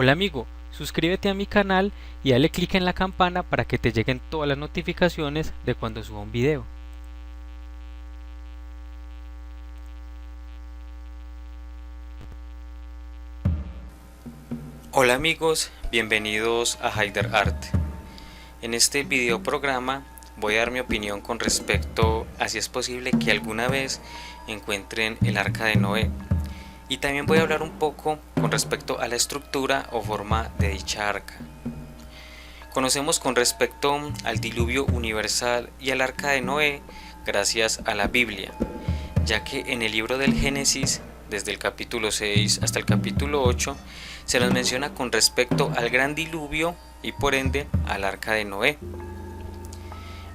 Hola amigo, suscríbete a mi canal y dale clic en la campana para que te lleguen todas las notificaciones de cuando suba un video. Hola amigos, bienvenidos a Haider Art. En este video programa voy a dar mi opinión con respecto a si es posible que alguna vez encuentren el arca de Noé. Y también voy a hablar un poco con respecto a la estructura o forma de dicha arca. Conocemos con respecto al diluvio universal y al arca de Noé gracias a la Biblia, ya que en el libro del Génesis, desde el capítulo 6 hasta el capítulo 8, se nos menciona con respecto al gran diluvio y por ende al arca de Noé.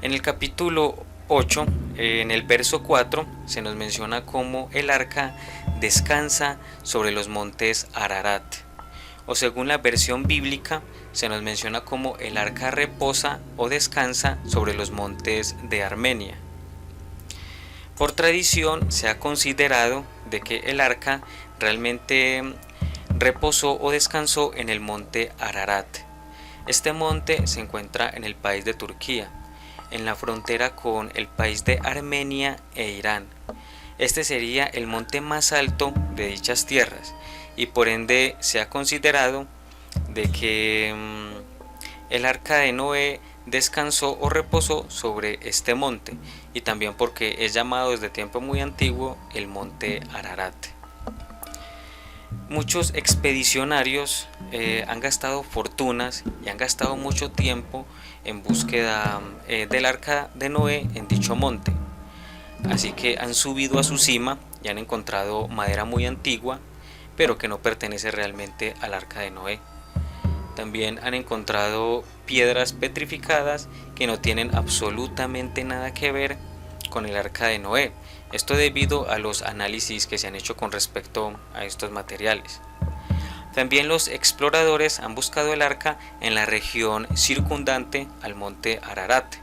En el capítulo 8, en el verso 4, se nos menciona cómo el arca descansa sobre los montes Ararat. O según la versión bíblica, se nos menciona cómo el arca reposa o descansa sobre los montes de Armenia. Por tradición se ha considerado de que el arca realmente reposó o descansó en el monte Ararat. Este monte se encuentra en el país de Turquía, en la frontera con el país de Armenia e Irán. Este sería el monte más alto de dichas tierras y por ende se ha considerado de que el arca de Noé descansó o reposó sobre este monte, y también porque es llamado desde tiempo muy antiguo el monte Ararat. Muchos expedicionarios han gastado fortunas y han gastado mucho tiempo en búsqueda del arca de Noé en dicho monte. Así que han subido a su cima y han encontrado madera muy antigua, pero que no pertenece realmente al arca de Noé. También han encontrado piedras petrificadas que no tienen absolutamente nada que ver con el arca de Noé. Esto debido a los análisis que se han hecho con respecto a estos materiales. También los exploradores han buscado el arca en la región circundante al monte Ararat.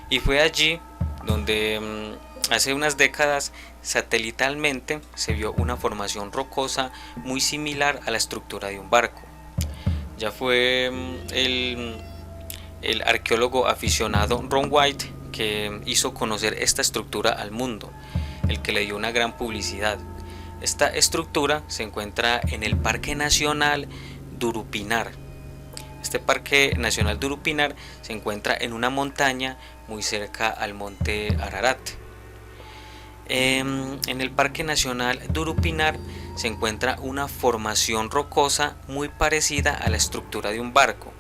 Y fue allí donde hace unas décadas satelitalmente se vio una formación rocosa muy similar a la estructura de un barco. Ya fue el arqueólogo aficionado Ron White que hizo conocer esta estructura al mundo, el que le dio una gran publicidad. Esta estructura se encuentra en el Parque Nacional Durupinar. Este Parque Nacional Durupinar se encuentra en una montaña muy cerca al monte Ararat. En el Parque Nacional Durupinar se encuentra una formación rocosa muy parecida a la estructura de un barco.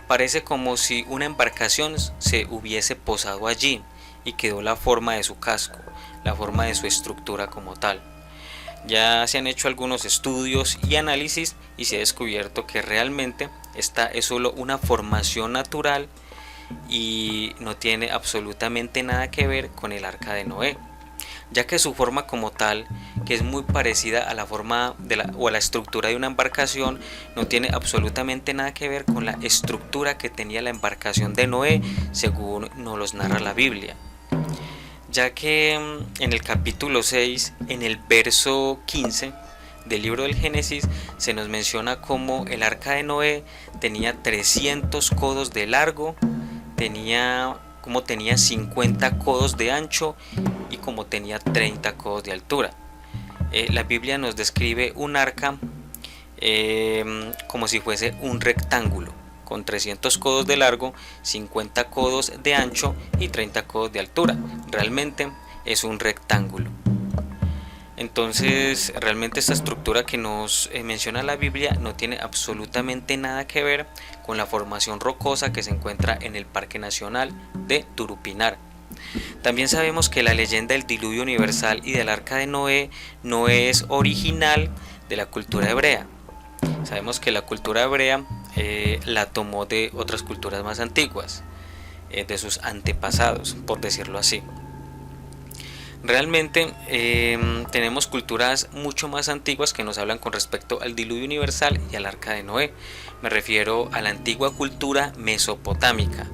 Parece como si una embarcación se hubiese posado allí y quedó la forma de su casco, la forma de su estructura como tal. Ya se han hecho algunos estudios y análisis y se ha descubierto que realmente esta es solo una formación natural y no tiene absolutamente nada que ver con el arca de Noé, ya que su forma como tal, que es muy parecida a la forma o a la estructura de una embarcación, no tiene absolutamente nada que ver con la estructura que tenía la embarcación de Noé, según nos los narra la Biblia. Ya que en el capítulo 6, en el verso 15 del libro del Génesis, se nos menciona cómo el arca de Noé tenía 300 codos de largo, tenía 50 codos de ancho y como tenía 30 codos de altura. La Biblia nos describe un arca como si fuese un rectángulo con 300 codos de largo, 50 codos de ancho y 30 codos de altura. Realmente es un rectángulo. Entonces, realmente esta estructura que nos menciona la Biblia no tiene absolutamente nada que ver con la formación rocosa que se encuentra en el Parque Nacional de Durupinar. También sabemos que la leyenda del diluvio universal y del arca de Noé no es original de la cultura hebrea. Sabemos que la cultura hebrea la tomó de otras culturas más antiguas, de sus antepasados, por decirlo así. Realmente tenemos culturas mucho más antiguas que nos hablan con respecto al diluvio universal y al arca de Noé. Me refiero a la antigua cultura mesopotámica,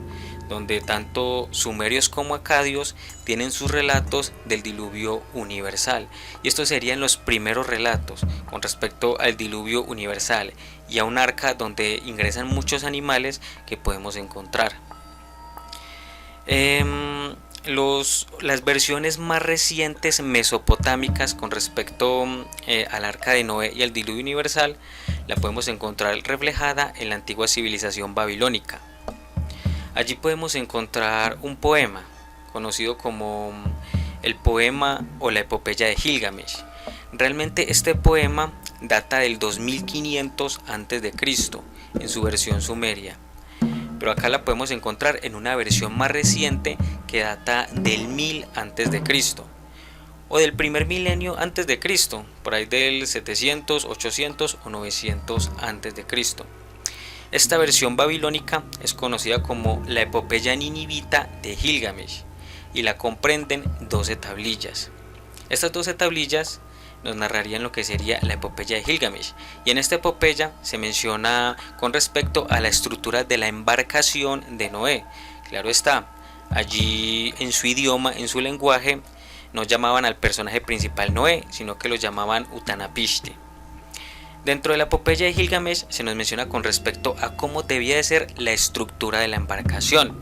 donde tanto sumerios como acadios tienen sus relatos del diluvio universal. Y estos serían los primeros relatos con respecto al diluvio universal y a un arca donde ingresan muchos animales que podemos encontrar. Las versiones más recientes mesopotámicas con respecto al arca de Noé y al diluvio universal la podemos encontrar reflejada en la antigua civilización babilónica. Allí podemos encontrar un poema conocido como el poema o la epopeya de Gilgamesh. Realmente este poema data del 2500 a.C. en su versión sumeria, pero acá la podemos encontrar en una versión más reciente que data del 1000 a.C. o del primer milenio antes de Cristo, por ahí del 700, 800 o 900 a.C. Esta versión babilónica es conocida como la epopeya ninivita de Gilgamesh y la comprenden 12 tablillas. Estas 12 tablillas nos narrarían lo que sería la epopeya de Gilgamesh, y en esta epopeya se menciona con respecto a la estructura de la embarcación de Noé. Claro está, allí en su idioma, en su lenguaje, no llamaban al personaje principal Noé, sino que lo llamaban Utanapishti. Dentro de la epopeya de Gilgamesh se nos menciona con respecto a cómo debía de ser la estructura de la embarcación.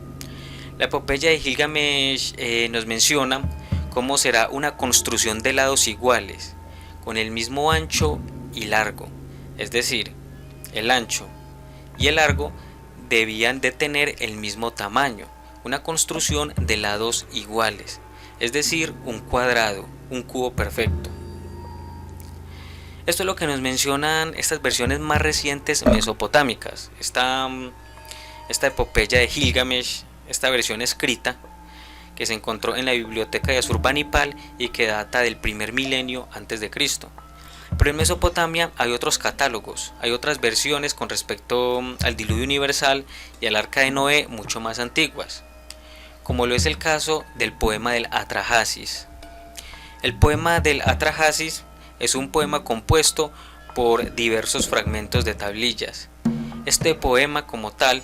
La epopeya de Gilgamesh nos menciona cómo será una construcción de lados iguales, con el mismo ancho y largo, es decir, el ancho y el largo debían de tener el mismo tamaño, una construcción de lados iguales, es decir, un cuadrado, un cubo perfecto. Esto es lo que nos mencionan estas versiones más recientes mesopotámicas. Esta epopeya de Gilgamesh, esta versión escrita que se encontró en la biblioteca de Asurbanipal y que data del primer milenio antes de Cristo. Pero en Mesopotamia hay otros catálogos, hay otras versiones con respecto al diluvio universal y al arca de Noé mucho más antiguas, como lo es el caso del poema del Atrahasis. El poema del Atrahasis es un poema compuesto por diversos fragmentos de tablillas. Este poema como tal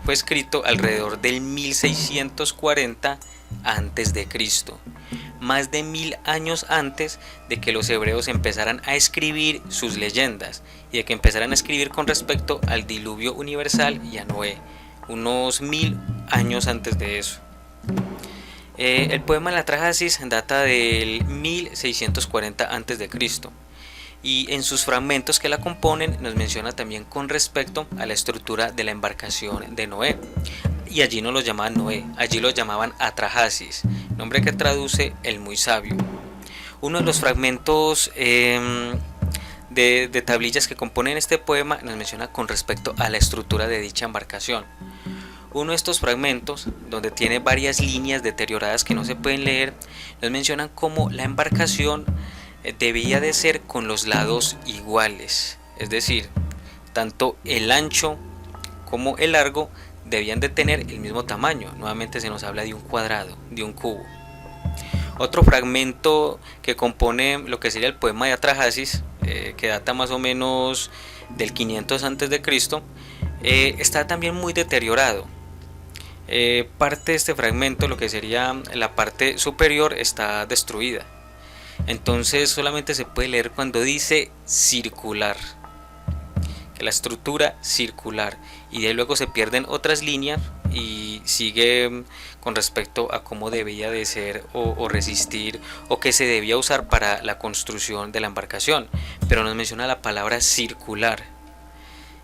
fue escrito alrededor del 1640 a.C., más de 1000 años antes de que los hebreos empezaran a escribir sus leyendas y de que empezaran a escribir con respecto al diluvio universal y a Noé, unos 1000 años antes de eso. El poema La Atrahasis data del 1640 a.C. y en sus fragmentos que la componen nos menciona también con respecto a la estructura de la embarcación de Noé. Y allí no lo llamaban Noé, allí lo llamaban Atrahasis, nombre que traduce el muy sabio. Uno de los fragmentos de tablillas que componen este poema nos menciona con respecto a la estructura de dicha embarcación. Uno de estos fragmentos, donde tiene varias líneas deterioradas que no se pueden leer, nos mencionan cómo la embarcación debía de ser con los lados iguales, es decir, tanto el ancho como el largo debían de tener el mismo tamaño. Nuevamente se nos habla de un cuadrado, de un cubo. Otro fragmento que compone lo que sería el poema de Atrahasis, que data más o menos del 500 a.C., está también muy deteriorado. Parte de este fragmento, lo que sería la parte superior, está destruida. Entonces solamente se puede leer cuando dice circular, que la estructura circular, y de ahí luego se pierden otras líneas y sigue con respecto a cómo debía de ser o resistir o que se debía usar para la construcción de la embarcación, pero nos menciona la palabra circular.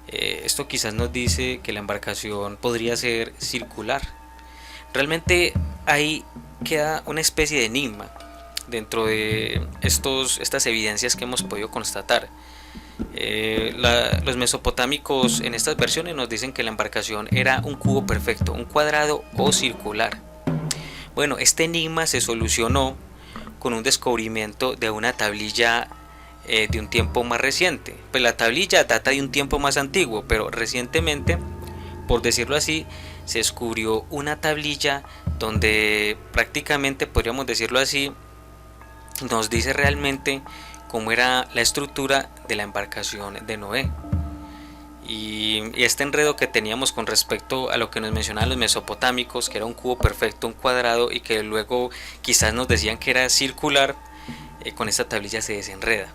Esto quizás nos dice que la embarcación podría ser circular. Realmente ahí queda una especie de enigma dentro de estas evidencias que hemos podido constatar. Los mesopotámicos en estas versiones nos dicen que la embarcación era un cubo perfecto, un cuadrado o circular. Bueno, este enigma se solucionó con un descubrimiento de una tablilla de un tiempo más reciente. Pues la tablilla data de un tiempo más antiguo, pero recientemente, por decirlo así, se descubrió una tablilla donde prácticamente, podríamos decirlo así, nos dice realmente cómo era la estructura de la embarcación de Noé. y este enredo que teníamos con respecto a lo que nos mencionaban los mesopotámicos, que era un cubo perfecto, un cuadrado, y que luego quizás nos decían que era circular, con esta tablilla se desenreda.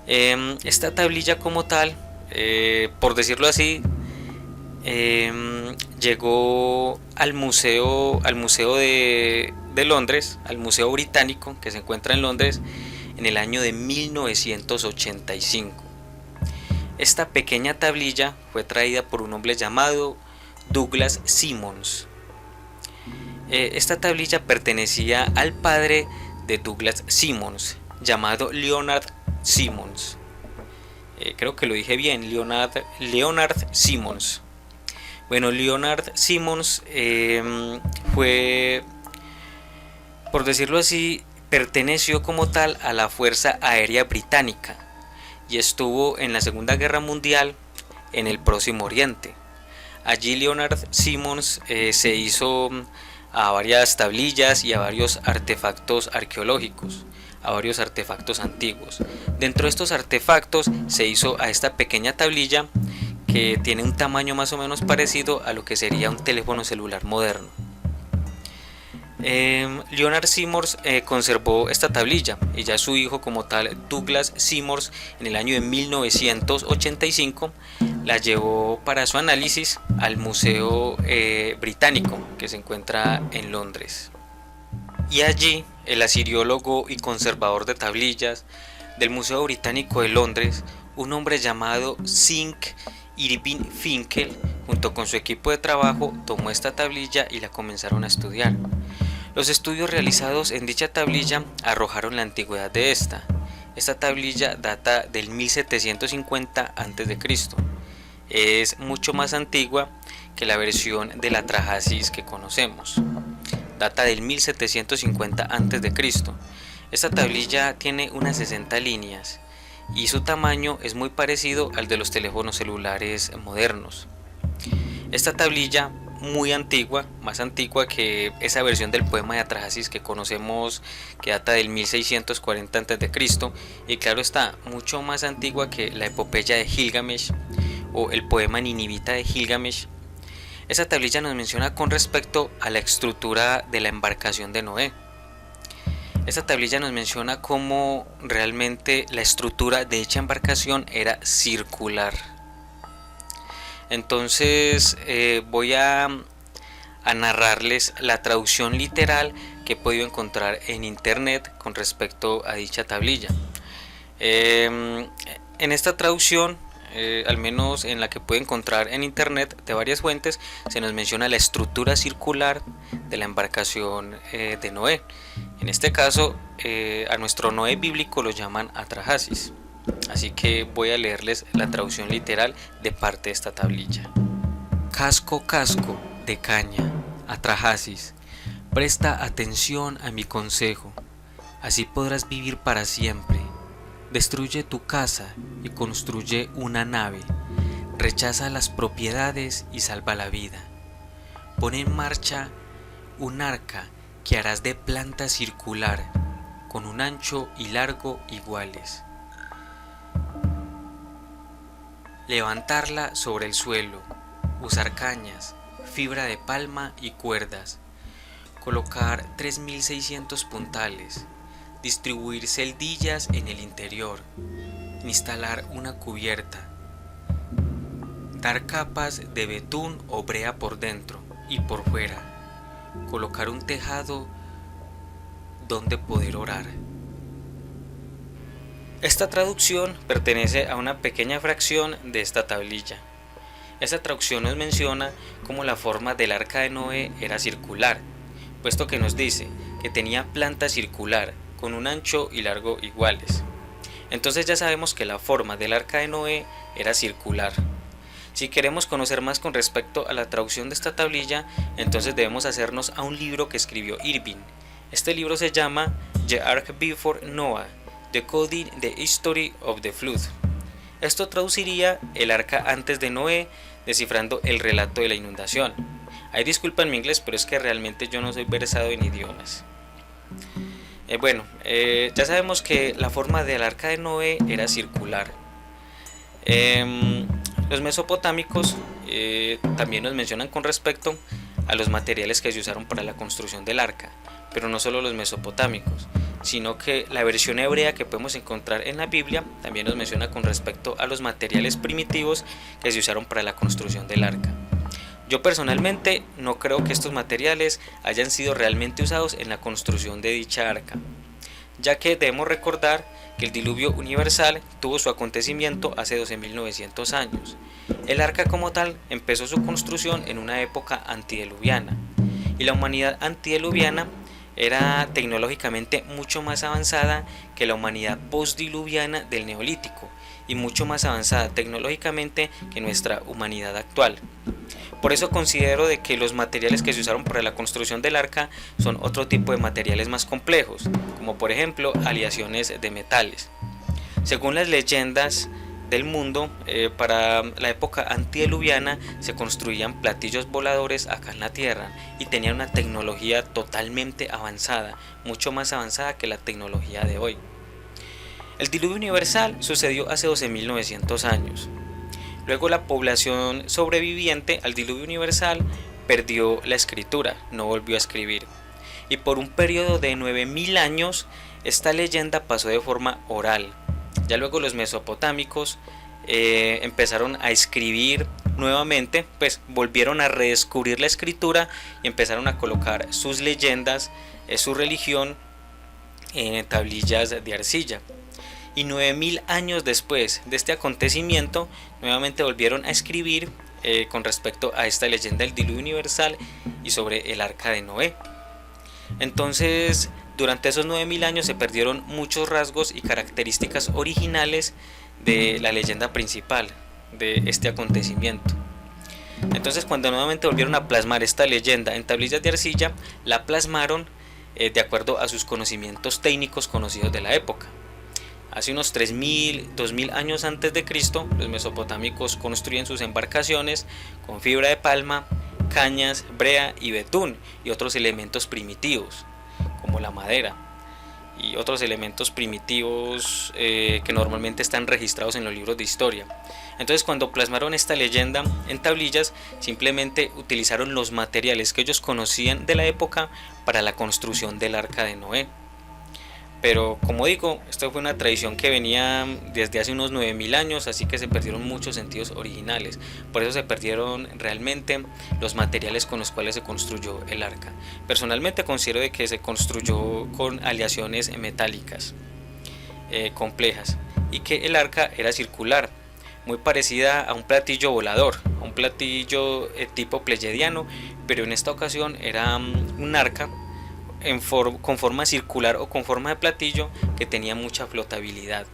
Esta tablilla como tal, por decirlo así, llegó al museo de Londres, al Museo Británico que se encuentra en Londres, en el año de 1985. Esta pequeña tablilla fue traída por un hombre llamado Douglas Simmons. Esta tablilla pertenecía al padre de Douglas Simmons, llamado Leonard Simmons. Creo que lo dije bien, Leonard Simmons. Bueno, Leonard Simmons fue, por decirlo así, perteneció como tal a la Fuerza Aérea Británica y estuvo en la Segunda Guerra Mundial en el Próximo Oriente. Allí Leonard Simmons se hizo a varias tablillas y a varios artefactos arqueológicos, a varios artefactos antiguos. Dentro de estos artefactos se hizo a esta pequeña tablilla que tiene un tamaño más o menos parecido a lo que sería un teléfono celular moderno. Leonard Simmons conservó esta tablilla y ya su hijo como tal, Douglas Simmons, en el año de 1985 la llevó para su análisis al Museo Británico que se encuentra en Londres. Y allí el asiriólogo y conservador de tablillas del Museo Británico de Londres, un hombre llamado Sink Irving Finkel, junto con su equipo de trabajo, tomó esta tablilla y la comenzaron a estudiar. Los estudios realizados en dicha tablilla arrojaron la antigüedad de esta. Esta tablilla data del 1750 a.C. Es mucho más antigua que la versión de la Atrahasis que conocemos. Data del 1750 a.C. Esta tablilla tiene unas 60 líneas y su tamaño es muy parecido al de los teléfonos celulares modernos. Esta tablilla, muy antigua, más antigua que esa versión del poema de Atrahasis que conocemos, que data del 1640 a.C., y claro está, mucho más antigua que la epopeya de Gilgamesh o el poema ninivita de Gilgamesh. Esta tablilla nos menciona con respecto a la estructura de la embarcación de Noé. Esta tablilla nos menciona cómo realmente la estructura de dicha embarcación era circular. Entonces voy a narrarles la traducción literal que he podido encontrar en internet con respecto a dicha tablilla. En esta traducción, al menos en la que puedo encontrar en internet de varias fuentes, se nos menciona la estructura circular de la embarcación de Noé. En este caso, a nuestro Noé bíblico lo llaman Atrahasis. Así que voy a leerles la traducción literal de parte de esta tablilla. Casco, casco de caña, Atrahasis, presta atención a mi consejo, así podrás vivir para siempre. Destruye tu casa y construye una nave, rechaza las propiedades y salva la vida. Pon en marcha un arca que harás de planta circular, con un ancho y largo iguales. Levantarla sobre el suelo, usar cañas, fibra de palma y cuerdas, colocar 3600 puntales, distribuir celdillas en el interior, instalar una cubierta, dar capas de betún o brea por dentro y por fuera, colocar un tejado donde poder orar. Esta traducción pertenece a una pequeña fracción de esta tablilla. Esta traducción nos menciona cómo la forma del arca de Noé era circular, puesto que nos dice que tenía planta circular, con un ancho y largo iguales. Entonces ya sabemos que la forma del arca de Noé era circular. Si queremos conocer más con respecto a la traducción de esta tablilla, entonces debemos hacernos a un libro que escribió Irving. Este libro se llama The Ark Before Noah, Decoding the History of the Flood. Esto traduciría el arca antes de Noé, descifrando el relato de la inundación. Ahí disculpan mi inglés, pero es que realmente yo no soy versado en idiomas. Ya sabemos que la forma del arca de Noé era circular. Los mesopotámicos también nos mencionan con respecto a los materiales que se usaron para la construcción del arca, pero no solo los mesopotámicos, sino que la versión hebrea que podemos encontrar en la Biblia también nos menciona con respecto a los materiales primitivos que se usaron para la construcción del arca. Yo personalmente no creo que estos materiales hayan sido realmente usados en la construcción de dicha arca, ya que debemos recordar que el diluvio universal tuvo su acontecimiento hace 12.900 años. El arca como tal empezó su construcción en una época antidiluviana, y la humanidad antidiluviana era tecnológicamente mucho más avanzada que la humanidad postdiluviana del Neolítico, y mucho más avanzada tecnológicamente que nuestra humanidad actual. Por eso considero de que los materiales que se usaron para la construcción del arca son otro tipo de materiales más complejos, como por ejemplo aleaciones de metales. Según las leyendas del mundo, para la época antediluviana se construían platillos voladores acá en la tierra y tenían una tecnología totalmente avanzada, mucho más avanzada que la tecnología de hoy. El diluvio universal sucedió hace 12.900 años. Luego la población sobreviviente al diluvio universal perdió la escritura, no volvió a escribir. Y por un periodo de 9.000 años esta leyenda pasó de forma oral. Ya luego los mesopotámicos empezaron a escribir nuevamente, pues volvieron a redescubrir la escritura y empezaron a colocar sus leyendas, su religión en tablillas de arcilla. Y 9.000 años después de este acontecimiento, nuevamente volvieron a escribir con respecto a esta leyenda del diluvio universal y sobre el arca de Noé. Entonces, durante esos 9.000 años se perdieron muchos rasgos y características originales de la leyenda principal de este acontecimiento. Entonces, cuando nuevamente volvieron a plasmar esta leyenda en tablillas de arcilla, la plasmaron de acuerdo a sus conocimientos técnicos conocidos de la época. Hace unos 3.000, 2.000 años antes de Cristo, los mesopotámicos construyen sus embarcaciones con fibra de palma, cañas, brea y betún y otros elementos primitivos, como la madera y otros elementos primitivos que normalmente están registrados en los libros de historia. Entonces, cuando plasmaron esta leyenda en tablillas, simplemente utilizaron los materiales que ellos conocían de la época para la construcción del arca de Noé. Pero como digo, esto fue una tradición que venía desde hace unos 9.000 años, así que se perdieron muchos sentidos originales. Por eso se perdieron realmente los materiales con los cuales se construyó el arca. Personalmente considero de que se construyó con aleaciones metálicas complejas y que el arca era circular, muy parecida a un platillo volador, a un platillo tipo pleyadiano, pero en esta ocasión era un arca con forma circular o con forma de platillo que tenía mucha flotabilidad.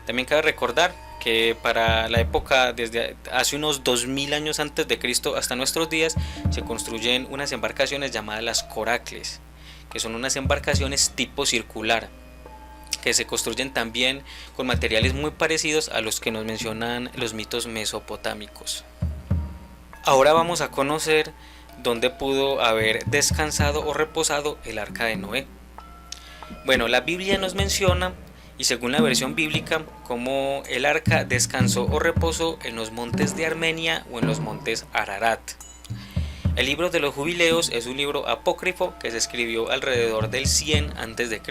También cabe recordar que para la época desde hace unos 2000 años antes de Cristo hasta nuestros días se construyen unas embarcaciones llamadas las coracles, que son unas embarcaciones tipo circular, que se construyen también con materiales muy parecidos a los que nos mencionan los mitos mesopotámicos. Ahora vamos a conocer dónde pudo haber descansado o reposado el arca de Noé. Bueno, la Biblia nos menciona, y según la versión bíblica, cómo el arca descansó o reposó en los montes de Armenia o en los montes Ararat. El libro de los Jubileos es un libro apócrifo que se escribió alrededor del 100 a.C.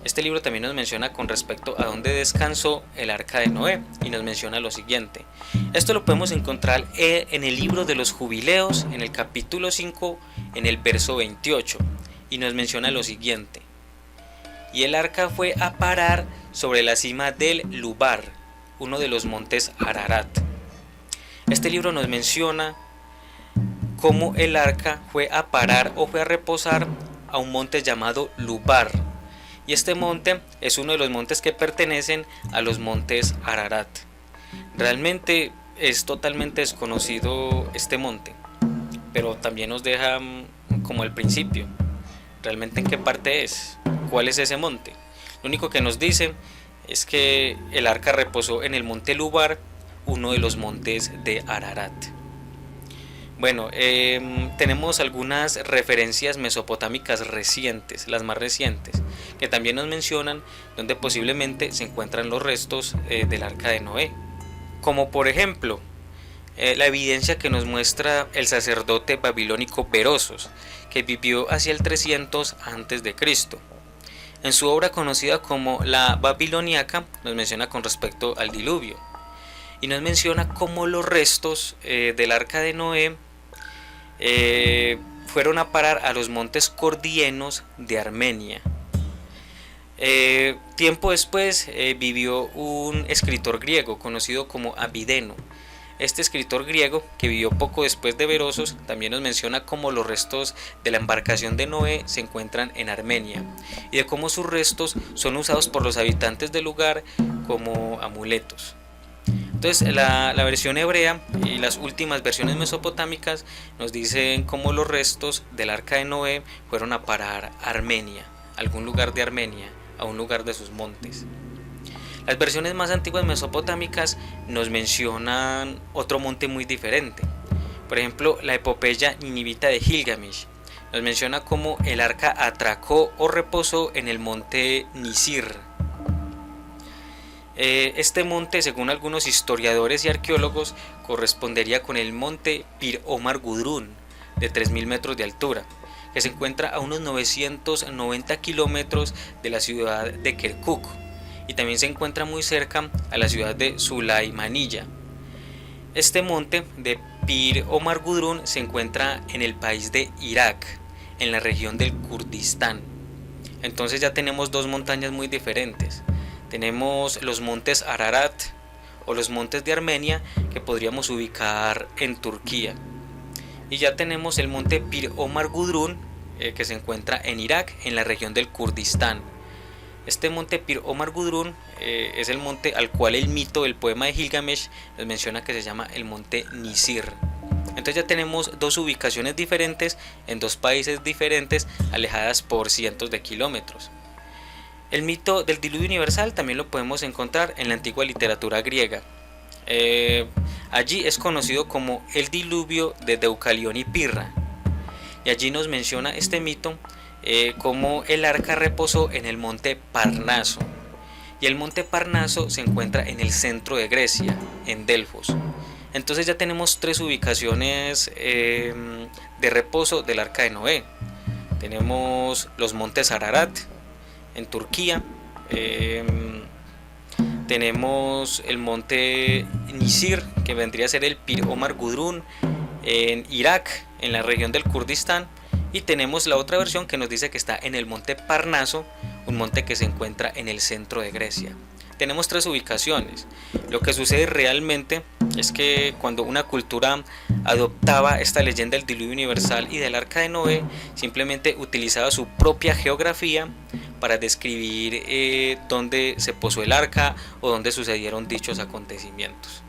Este libro también nos menciona con respecto a dónde descansó el arca de Noé y nos menciona lo siguiente. Esto lo podemos encontrar en el libro de los Jubileos, en el capítulo 5, en el verso 28, y nos menciona lo siguiente. Y el arca fue a parar sobre la cima del Lubar, uno de los montes Ararat. Este libro nos menciona cómo el arca fue a parar o fue a reposar a un monte llamado Lubar. Y este monte es uno de los montes que pertenecen a los montes Ararat. Realmente es totalmente desconocido este monte, pero también nos deja como el principio. ¿Realmente en qué parte es? ¿Cuál es ese monte? Lo único que nos dice es que el arca reposó en el monte Lubar, uno de los montes de Ararat. Bueno, tenemos algunas referencias mesopotámicas recientes, las más recientes, que también nos mencionan donde posiblemente se encuentran los restos del arca de Noé. como por ejemplo la evidencia que nos muestra el sacerdote babilónico Berosos, que vivió hacia el 300 a.C. En su obra conocida como la Babiloniaca nos menciona con respecto al diluvio y nos menciona cómo los restos del arca de Noé fueron a parar a los montes cordienos de Armenia. Tiempo después vivió un escritor griego conocido como Abideno. Este escritor griego, que vivió poco después de Berosos, también nos menciona cómo los restos de la embarcación de Noé se encuentran en Armenia y de cómo sus restos son usados por los habitantes del lugar como amuletos. Entonces la versión hebrea y las últimas versiones mesopotámicas nos dicen cómo los restos del arca de Noé fueron a parar a Armenia, a algún lugar de Armenia, a un lugar de sus montes. Las versiones más antiguas mesopotámicas nos mencionan otro monte muy diferente. Por ejemplo, la epopeya ninivita de Gilgamesh nos menciona cómo el arca atracó o reposó en el monte Nisir. Este monte, según algunos historiadores y arqueólogos, correspondería con el monte Pir Omar Gudrun, de 3.000 metros de altura, que se encuentra a unos 990 kilómetros de la ciudad de Kirkuk, y también se encuentra muy cerca a la ciudad de Sulaymaniyah. Este monte de Pir Omar Gudrun se encuentra en el país de Irak, en la región del Kurdistán. Entonces ya tenemos dos montañas muy diferentes. Tenemos los montes Ararat o los montes de Armenia, que podríamos ubicar en Turquía. Y ya tenemos el monte Pir Omar Gudrun, que se encuentra en Irak, en la región del Kurdistán. Este monte Pir Omar Gudrun es el monte al cual el mito del poema de Gilgamesh nos menciona que se llama el monte Nisir. Entonces ya tenemos dos ubicaciones diferentes en dos países diferentes, alejadas por cientos de kilómetros. El mito del diluvio universal también lo podemos encontrar en la antigua literatura griega. Allí es conocido como el diluvio de Deucalión y Pirra, y allí nos menciona este mito como el arca reposó en el monte Parnaso, y el monte Parnaso se encuentra en el centro de Grecia, en Delfos. Entonces ya tenemos tres ubicaciones de reposo del arca de Noé. Tenemos los montes Ararat en Turquía, tenemos el monte Nisir, que vendría a ser el Pir Omar Gudrun, en Irak, en la región del Kurdistán, y tenemos la otra versión que nos dice que está en el monte Parnaso, un monte que se encuentra en el centro de Grecia. Tenemos tres ubicaciones. Lo que sucede realmente es que cuando una cultura adoptaba esta leyenda del diluvio universal y del arca de Noé, simplemente utilizaba su propia geografía para describir dónde se posó el arca o dónde sucedieron dichos acontecimientos.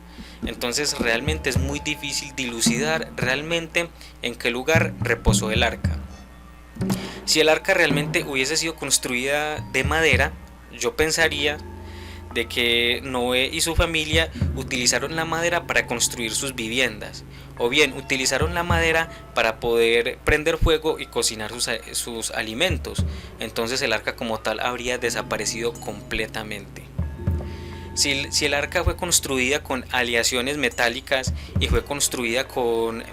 Entonces realmente es muy difícil dilucidar realmente en qué lugar reposó el arca. Si el arca realmente hubiese sido construida de madera, yo pensaría de que Noé y su familia utilizaron la madera para construir sus viviendas, o bien utilizaron la madera para poder prender fuego y cocinar sus alimentos. Entonces el arca como tal habría desaparecido completamente. Si el arca fue construida con aleaciones metálicas y fue construida con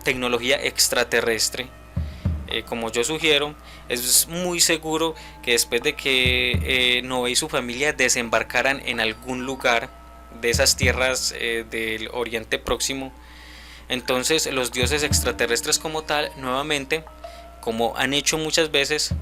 tecnología extraterrestre, como yo sugiero, es muy seguro que después de que Noé y su familia desembarcaran en algún lugar de esas tierras del Oriente Próximo, entonces los dioses extraterrestres como tal, nuevamente, como han hecho muchas veces,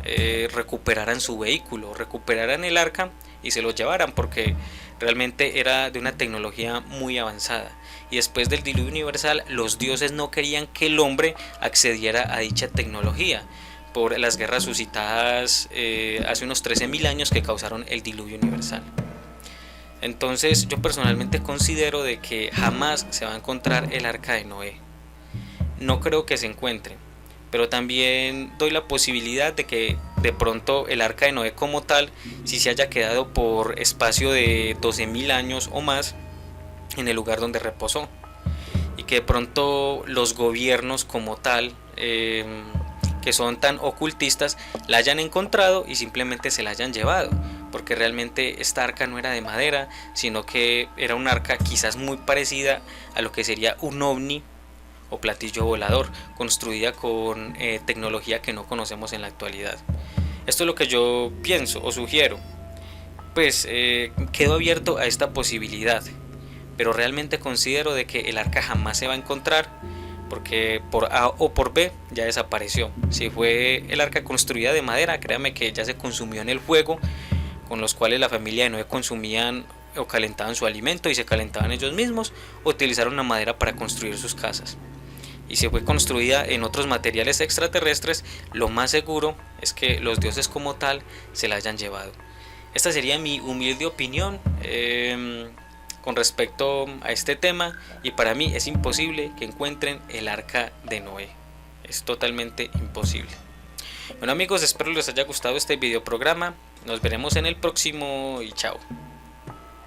recuperaran su vehículo, recuperaran el arca y se lo llevaran, porque realmente era de una tecnología muy avanzada. Y después del diluvio universal, los dioses no querían que el hombre accediera a dicha tecnología por las guerras suscitadas hace unos 13.000 años que causaron el diluvio universal. Entonces yo personalmente considero de que jamás se va a encontrar el arca de Noé. No creo que se encuentre, pero también doy la posibilidad de que de pronto el arca de Noé como tal si se haya quedado por espacio de 12.000 años o más en el lugar donde reposó, y que de pronto los gobiernos como tal que que son tan ocultistas la hayan encontrado y simplemente se la hayan llevado, porque realmente esta arca no era de madera, sino que era un arca quizás muy parecida a lo que sería un ovni o platillo volador, construida con tecnología que no conocemos en la actualidad. Esto es lo que yo pienso o sugiero. Pues quedo abierto a esta posibilidad, pero realmente considero de que el arca jamás se va a encontrar, porque por A o por B ya desapareció. Si fue el arca construida de madera, créame que ya se consumió en el fuego con los cuales la familia de Noé consumían o calentaban su alimento y se calentaban ellos mismos, o utilizaron la madera para construir sus casas. Y si fue construida en otros materiales extraterrestres, lo más seguro es que los dioses como tal se la hayan llevado. Esta sería mi humilde opinión con respecto a este tema, y para mí es imposible que encuentren el arca de Noé. Es totalmente imposible. Bueno amigos, espero les haya gustado este video programa. Nos veremos en el próximo y chao.